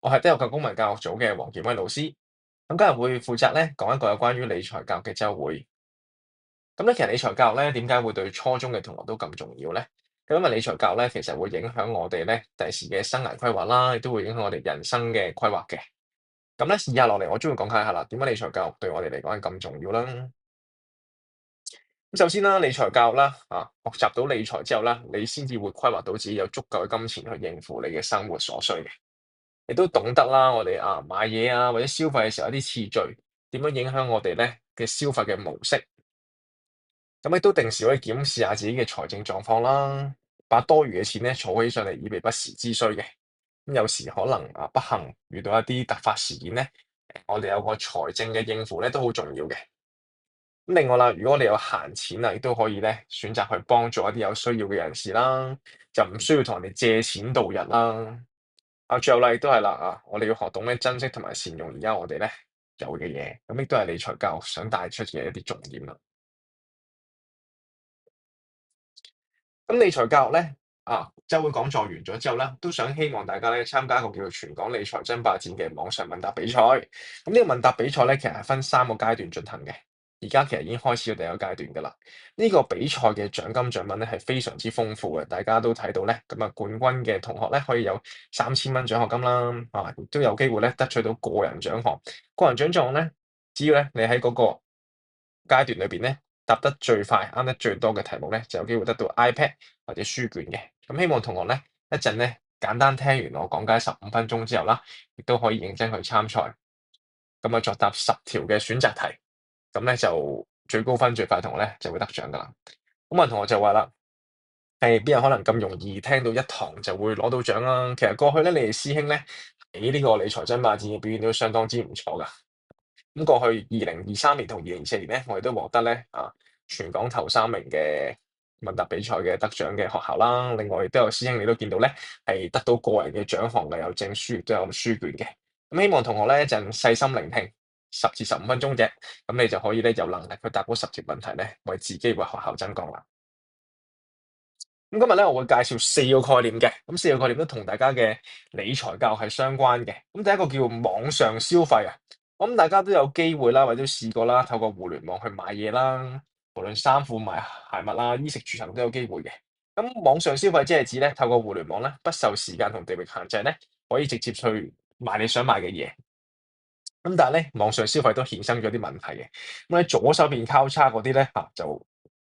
我係德育及公民教育組嘅黃建威老師，咁今日會負責咧講一個有關於理財教育嘅週會。咁咧，其實理財教育咧點解會對初中嘅同學都咁重要咧？咁因為理財教育咧，其實會影響我哋咧第時嘅生涯規劃啦，亦都會影響我哋人生嘅規劃嘅。咁咧，以下落嚟我將會講解下啦，點解理財教育對我哋嚟講係咁重要啦。咁首先啦，理財教育啦，學習到理財之後啦，你先至會規劃到自己有足夠嘅金錢去應付你嘅生活所需嘅。亦都懂得啦，我哋買嘢或者消費嘅時候一啲次序，點樣影響我哋咧嘅消費嘅模式。咁亦都定時可以檢視下自己嘅財政狀況啦，把多餘嘅錢咧儲起上嚟，以備不時之需嘅。咁有時可能不幸遇到一啲突發事件咧，我哋有個財政嘅應付咧都好重要嘅。咁另外啦，如果你有閒錢亦都可以咧選擇去幫助一啲有需要嘅人士啦，就唔需要同人哋借錢度日啦。最後啦，亦都係啦，我哋要學懂咧珍惜同埋善用而家我哋咧有嘅嘢，咁亦都係理財教育想帶出嘅一啲重點啦。咁理財教育咧，週會講座完咗之後咧，都想希望大家咧參加一個叫做全港理財爭霸戰嘅網上問答比賽。咁呢個問答比賽咧，其實係分3個階段進行嘅。而家其實已經開始咗第一個階段㗎啦。呢個比賽嘅獎金獎品咧係非常之豐富嘅，大家都睇到咧，咁冠軍嘅同學咧可以有3000蚊獎學金啦，亦都有機會咧得取到個人獎項。個人獎項咧，只要咧你喺嗰個階段裏邊咧答得最快、啱得最多嘅題目咧，就有機會得到 iPad 或者書卷嘅。咁希望同學咧一陣咧簡單聽完我講解15分鐘之後啦，亦都可以認真去參賽。咁作答10條嘅選擇題，咁咧就最高分最快同學咧就會得獎噶啦。咁同學就話啦，係邊有可能咁容易聽到一堂就會攞到獎啦？其實過去咧，你哋師兄咧喺呢個理財爭霸戰嘅表現都相當之唔錯噶。咁過去2023年同2024年咧，我哋都獲得咧全港頭3名嘅問答比賽嘅得獎嘅學校啦。另外亦都有師兄你都見到咧，係得到個人嘅獎項嘅，有證書亦都有書卷嘅。咁希望同學咧一陣細心聆聽10至15分鐘啫，咁你就可以咧有能力去答嗰10條問題咧，為自己為學校爭光啦。咁今日咧，我會介紹4個概念嘅，咁4個概念都同大家嘅理財教育係相關嘅。咁第一個叫網上消費啊，我諗大家都有機會啦，或者都試過啦，透過互聯網去買嘢啦，無論衫褲買鞋襪啦，衣食住行都有機會嘅。咁網上消費即係指咧，透過互聯網咧，不受時間同地域限制咧，可以直接去買你想買嘅嘢。咁但係咧，網上消費都衍生咗啲問題嘅。咁喺左手邊交叉嗰啲咧，就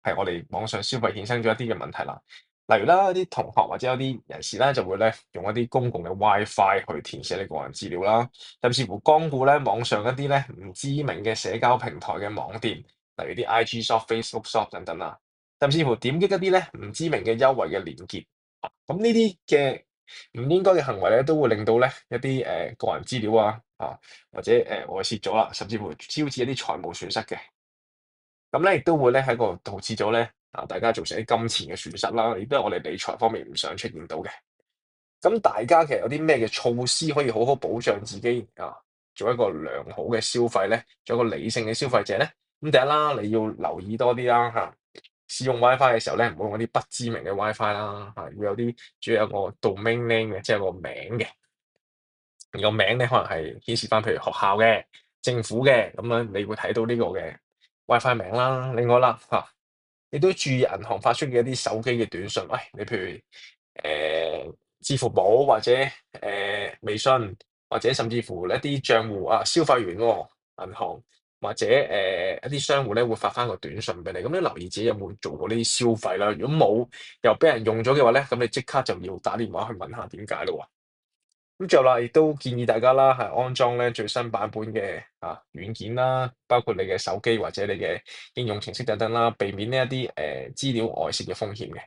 係我哋網上消費衍生咗一啲嘅問題啦。例如啦，啲同學或者有啲人士咧，就會咧用一啲公共嘅 WiFi 去填寫你個人資料啦，甚至乎光顧咧網上一啲咧唔知名嘅社交平台嘅網店，例如啲 IG Shop、Facebook Shop 等等啦，甚至乎點擊一啲咧唔知名嘅優惠嘅連結。咁呢啲嘅唔應該嘅行為咧，都會令到咧一啲個人資料或者外泄咗啦，甚至乎招致一啲財務損失嘅。咁咧亦都會咧喺個導致咗咧大家造成啲金錢嘅損失啦，亦都係我哋理財方面唔想出現到嘅。咁大家其實有啲咩嘅措施可以好好保障自己做一個良好嘅消費咧，做一個理性嘅消費者咧？咁第一啦，你要留意多啲啦使用 WiFi 嘅時候咧，唔好用一啲不知名嘅 WiFi 啦要有啲主要有個 domain name 嘅，即係有個名嘅。個名咧可能係顯示翻，譬如學校嘅、政府嘅咁樣，你會睇到呢個嘅 WiFi 名啦。另外啦，你都注意銀行發出嘅一啲手機嘅短信，喂，你譬如支付寶或者微信，或者甚至乎一啲賬戶消費員喎，銀行或者一啲商戶咧會發翻個短信俾你，咁你留意自己有冇做過呢啲消費啦。如果冇又俾人用咗嘅話咧，咁你即刻就要打電話去問下點解咯喎。咁最後啦，亦都建議大家啦，係安裝咧最新版本嘅軟件啦，包括你嘅手機或者你嘅應用程式等等啦，避免呢一啲資料外泄嘅風險嘅。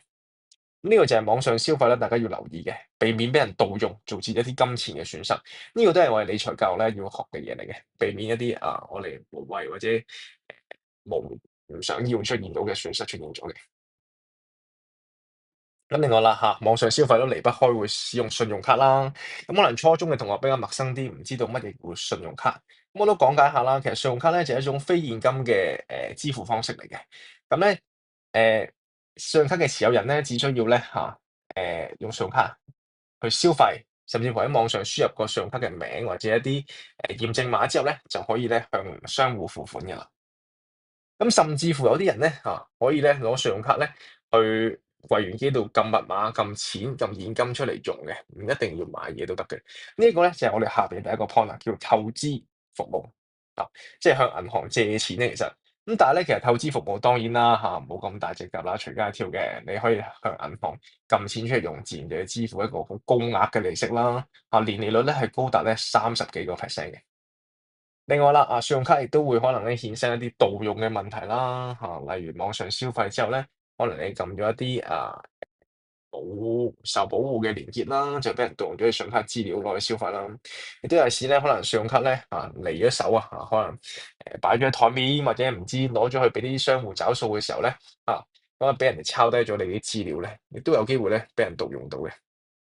咁呢個就係網上消費啦，大家要留意嘅，避免俾人盜用，導致一啲金錢嘅損失。呢個都係我哋理財教育咧要學嘅嘢嚟嘅，避免一啲我哋無謂或者無唔想要出現到嘅損失出現咗嘅。咁另外啦網上消費都離不開會使用信用卡啦。咁可能初中嘅同學比較陌生啲，唔知道乜嘢叫信用卡。咁我都講解下啦。其實信用卡咧就係一種非現金嘅支付方式嚟嘅。咁咧信用卡嘅持有人咧只需要咧用信用卡去消費，甚至乎喺網上輸入個信用卡嘅名或者一啲驗證碼之後咧，就可以咧向商戶付款㗎啦。咁甚至乎有啲人咧可以咧攞信用卡咧去櫃員機度撳密碼、撳錢、撳現金出嚟用嘅，唔一定要買嘢都得嘅。呢一個咧就係我哋下邊第一個 point 啦，叫透支服務啊，即係向銀行借錢咧，其實但係咧，其實透支服務當然啦冇咁大隻蛤乸隨街跳嘅，你可以向銀行撳錢出嚟用，自然就要支付一個好高額嘅利息啦，年利率咧係高達咧30幾個 percent 嘅。另外啦，信用卡亦都會可能咧衍生一啲盜用嘅問題啦，例如網上消費之後咧，可能你撳咗一啲冇受保護嘅連結啦，就俾人盜用咗你信用卡資料攞去消費啦。亦都有時咧，可能信用卡咧離咗手可能擺咗喺台面，或者唔知攞咗去俾啲商戶找數嘅時候咧咁啊俾人哋抄低咗你啲資料咧，亦都有機會咧俾人盜用到嘅。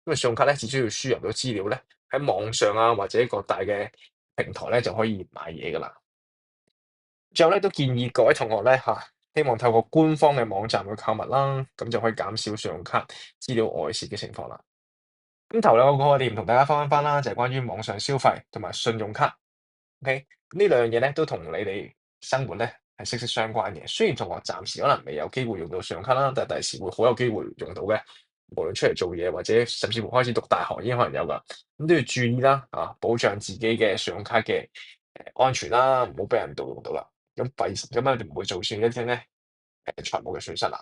因為信用卡咧只需要輸入到資料咧，喺網上或者各大嘅平台咧就可以買嘢噶啦。最後咧都建議各位同學咧希望透過官方嘅網站去購物啦，咁就可以減少信用卡資料外泄嘅情況啦。咁頭兩個概念同大家分享翻啦，就係關於網上消費同埋信用卡。OK，呢兩樣嘢咧都同你哋生活咧係息息相關嘅。雖然同學暫時可能未有機會用到信用卡啦，但係第時會好有機會用到嘅。無論出嚟做嘢或者甚至乎開始讀大學已經可能有噶，咁都要注意啦，保障自己嘅信用卡嘅安全啦，唔好俾人盜用到啦。咁就唔會造成一啲咧財務嘅損失啦。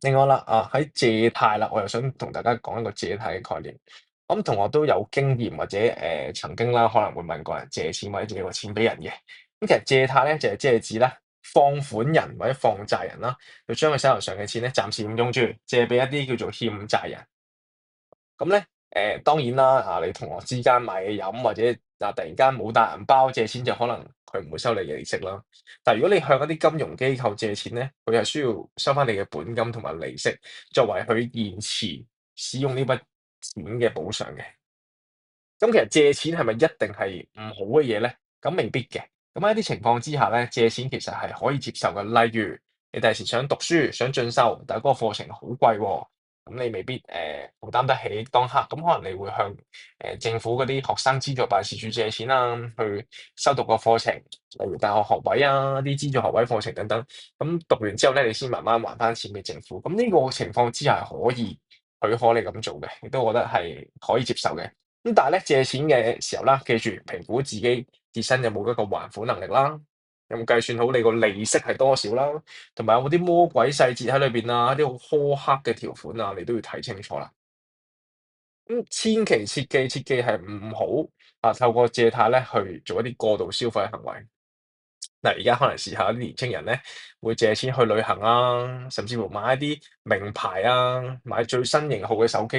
另外啦，喺借貸啦，我又想同大家講一個借貸嘅概念。咁同學都有經驗或者曾經啦，可能會問過人借錢或者借過錢俾人嘅。咁其實借貸咧就係即係指啦，放款人或者放債人啦，就將佢手頭上嘅錢咧暫時唔用住，借俾一啲叫做欠債人。咁咧，當然啦，你同學之間買嘢飲或者突然間冇帶銀包借錢，就可能佢唔會收你嘅利息啦。但係如果你向一啲金融機構借錢咧，佢係需要收翻你嘅本金同埋利息，作為佢延遲使用呢筆錢嘅補償嘅。咁其實借錢係咪一定係唔好嘅嘢咧？咁未必嘅。咁喺一啲情況之下咧，借錢其實係可以接受嘅。例如你第時想讀書、想進修，但係嗰個課程好貴喎，咁你未必負擔得起當刻。咁可能你會向政府嗰啲學生資助辦事處借錢啦，去修讀個課程，例如大學學位啲資助學位課程等等。咁讀完之後咧，你先慢慢還翻錢俾政府。咁呢個情況之下係可以許可你咁做嘅，亦都覺得係可以接受嘅。咁但係咧，借錢嘅時候啦，記住評估自己自身有冇一個還款能力啦，有冇計算好你個利息係多少啦，同埋有冇啲魔鬼細節喺裏邊一啲好苛刻嘅條款你都要睇清楚啦。咁千祈切記係唔好透過借貸咧去做一啲過度消費行為。嗱，而家可能時下啲年青人咧會借錢去旅行甚至乎買一啲名牌買最新型號嘅手機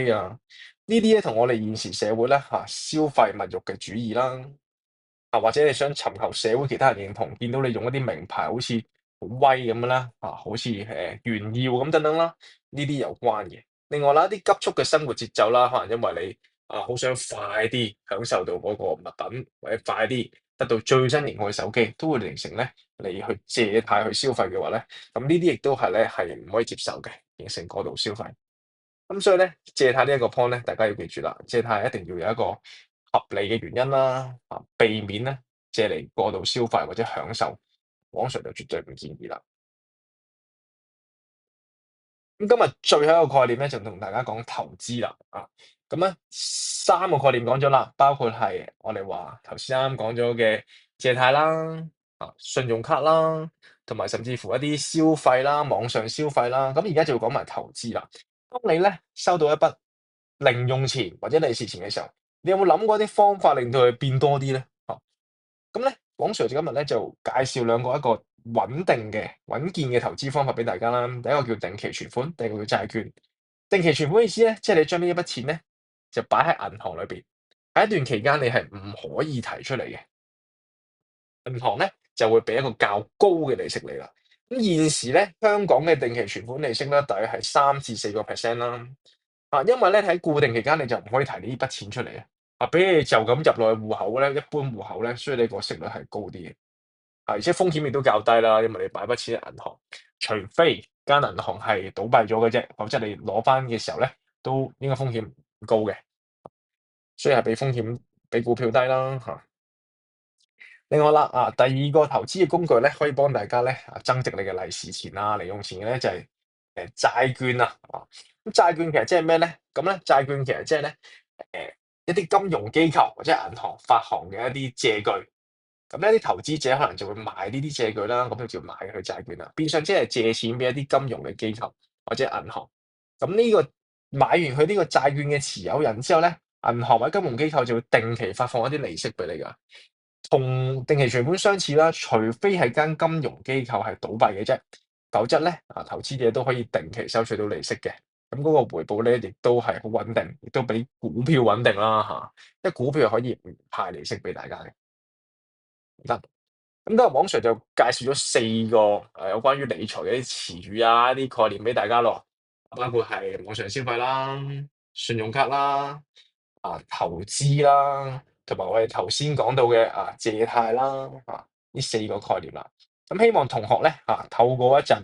呢啲咧同我哋現時社會咧消費物欲嘅主義啦，或者你想尋求社會其他人認同，見到你用一啲名牌好似好威咁樣啦，好似炫耀咁等等啦，呢啲有關嘅。另外啦，一啲急速嘅生活節奏啦，可能因為你好想快啲享受到嗰個物品，或者快啲得到最新型號嘅手機，都會形成咧你去借貸去消費嘅話咧，咁呢啲亦都係咧係唔可以接受嘅，形成過度消費。咁所以咧，借貸呢一個 point 咧，大家要記住啦，借貸一定要有一個合理嘅原因啦，避免咧借嚟過度消費或者享受，往常就絕對唔建議啦。咁今日最後一個概念咧，就同大家講投資啦，咁咧三個概念講咗啦，包括係我哋話頭先啱啱講咗嘅借貸啦，信用卡啦，同埋甚至乎一啲消費啦、網上消費啦，咁而家就要講埋投資啦。當你咧收到一筆零用錢或者利是錢嘅時候，你有冇諗過一啲方法令到佢變多啲咧？咁咧，黃 Sir 今日咧就介紹一個穩定嘅、穩健嘅投資方法俾大家啦。第一個叫定期存款，第二個叫債券。定期存款嘅意思咧，即係你將呢一筆錢咧就擺喺銀行裏邊，喺一段期間你係唔可以提出嚟嘅，銀行咧就會俾一個較高嘅利息你啦。咁現時咧，香港嘅定期存款利息咧，大約係3至4%啦。因為咧喺固定期間你就唔可以提呢筆錢出嚟俾你就咁入落去戶口咧，一般戶口咧，所以你個息率係高啲嘅。而且風險亦都較低啦，因為你擺筆錢喺銀行，除非間銀行係倒閉咗嘅啫，否則你攞翻嘅時候咧，都應該風險高嘅，所以係比風險比股票低啦嚇。另外啦，第二個投資嘅工具咧，可以幫大家咧增值你嘅利是錢啦、零用錢嘅咧就係債券啦，咁債券其實即係咩咧？咁咧債券其實即係咧一啲金融機構或者銀行發行嘅一啲借據，咁呢啲投資者可能就會買呢啲借據啦，咁佢就買佢債券啦，變相即係借錢俾一啲金融嘅機構或者銀行。咁呢個買完佢呢個債券嘅持有人之後咧，銀行或者金融機構就會定期發放一啲利息俾你㗎。同定期存款相似啦，除非係間金融機構係倒閉嘅啫，否則咧投資者都可以定期收取到利息嘅。咁嗰個回報咧，亦都係好穩定，亦都比股票穩定啦嚇。因為股票係可以唔派利息俾大家嘅。得咁今日網上就介紹咗4個有關於理財嘅一啲詞語啊、一啲概念俾大家咯，包括係網上消費啦、信用卡啦、投資啦，同埋我哋頭先講到嘅借貸啦，呢4個概念啦。咁希望同學咧透過一陣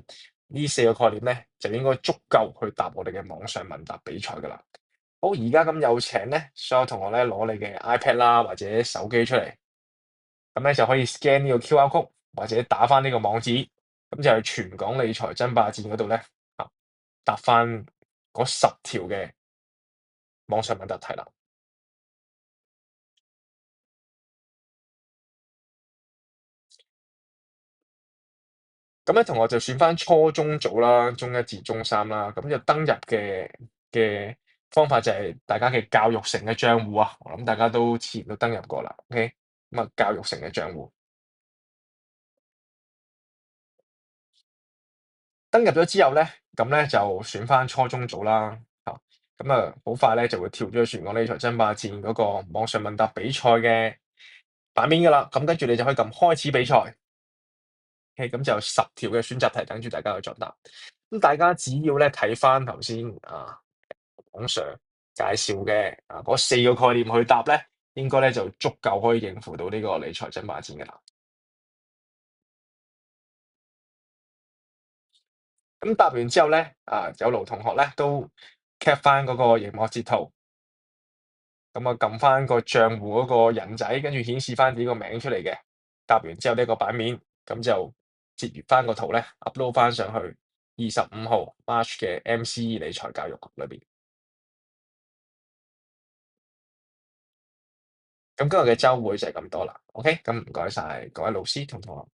呢4個概念咧，就應該足夠去答我哋嘅網上問答比賽噶啦。好，而家咁有請咧所有同學咧攞你嘅 iPad 啦或者手機出嚟，咁咧就可以 scan 呢個 QR code 或者打翻呢個網址，咁就去全港理財爭霸戰嗰度咧答翻嗰10條嘅網上問答題啦。咁咧同學就選翻初中組啦，中一至中三啦，咁就登入嘅方法就係大家嘅教育城嘅帳戶啊，我諗大家都之前都登入過啦，OK，咁教育城嘅帳戶登入咗之後咧，咁咧就選翻初中組啦，咁好快咧就會跳咗去全港理財爭霸戰嗰個網上問答比賽嘅版面噶啦，咁跟住你就可以撳開始比賽，OK，咁就有10條嘅選擇題等住大家去作答。咁大家只要咧睇翻頭先網上介紹嘅嗰4個概念去答咧，應該咧就足夠可以應付到呢個理財爭霸戰嘅啦。咁答完之後咧，有勞同學咧都 cap 翻嗰個螢幕截圖，咁撳翻個帳戶嗰個人仔，跟住顯示翻自己個名出嚟嘅。答完之後呢個版面，咁就截閱翻個圖咧，upload 翻上去25號 March 嘅 MCE 理財教育局裏邊。咁今日嘅週會就係咁多啦，OK，咁唔該晒各位老師同同學。